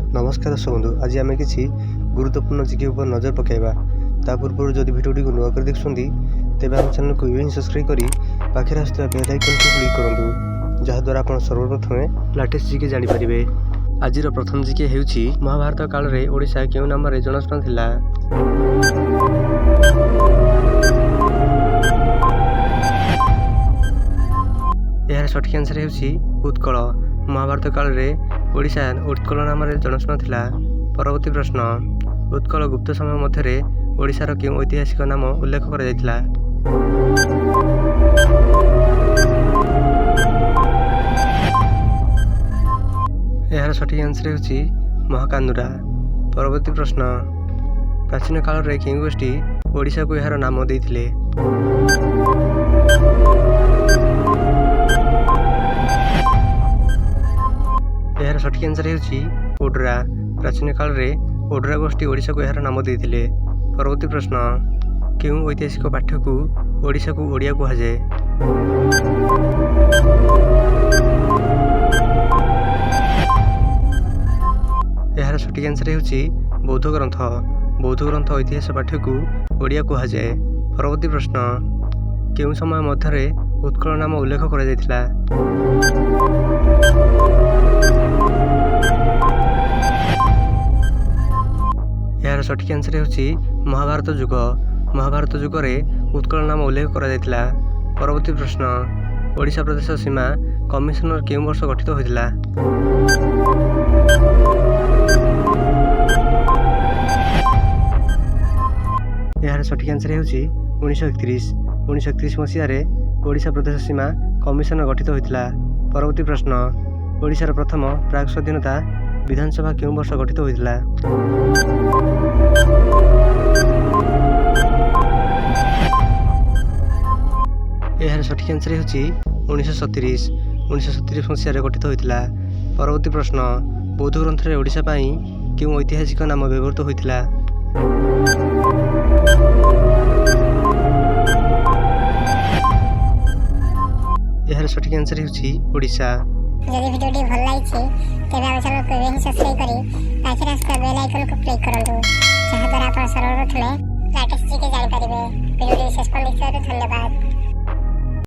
नमस्कार दर्शक बंधु, आज आम किसी गुरुत्वपूर्ण जिके उपर नजर पकाइबा। ता पूर्व जदि भिडियोटी को नुआ कर देखुंती तेज आम चैनल को इवें सब्सक्राइब करी पाखे आसुवा बेल आइकन को क्लिक करूँ, जहाद्वारा आप सर्वप्रथम लाटेस्ट जिके जानीपारे। आज प्रथम जिके हेउछि महाभारत काल रे ओडिशा केउ नाम रे जन्मस्थान थिला। यार सठिक आंसर हेउछि उत्कल। महाभारत काल रे ओडिशा उत्कल नाम रे जन्मस्थान थिला। परवर्ती प्रश्न, उत्कल गुप्त समय मध्य ओडिशार केउ ऐतिहासिक नाम उल्लेख करा जायतिला? यार सठिक आंसर हेउछि महाकानुरा। परवर्ती प्रश्न, प्राचीन काल रे केउ गोष्ठी ओडिशा को यार नाम देइथिले? यार सठिक आंसर हेउछि ओडरा। प्राचीन काल रे ओडरा गोष्ठी ओडिशा को यार नाम देइथिले। परवर्ती प्रश्न, केउ ऐतिहासिक पाठ्य को ओडिशा को ओडिया कहा जाए? यार सठिक आंसर हेउछि बौद्ध ग्रंथ। बौद्ध ग्रंथ इतिहास पाठ्य को ओडिया कहा जाए। परवर्ती प्रश्न, केउ समय मध्य उत्कल नाम उल्लेख करा जायतिला? यार सठिक आंसर हेउछि महाभारत युग। महाभारत युग रे उत्कल नाम उल्लेख करा जायतिला। परवर्ती प्रश्न, ओडिशा प्रदेश सीमा कमिशनर केउ वर्ष गठित होइतिला? यार सठिक आंसर हेउछि 1931। 1931 मसीह ओडिशा प्रदेश सीमा कमिशनर गठित होइतिला। परवर्ती प्रश्न, ओडिशार प्रथम प्राग स्वाधीनता विधानसभा केउ वर्ष गठित होइतिला? यार सठिक आंसर हेउछि 1937। 1937 मसीह गठित होइतिला। परवर्ती प्रश्न, बौद्ध ग्रंथ रे ओडिशा पई केउ ऐतिहासिक नाम व्यवहृत होइतिला? यार सठिक आंसर हेउछि ओडिशा। जदि भिडियोटी भल लागिछि तेबे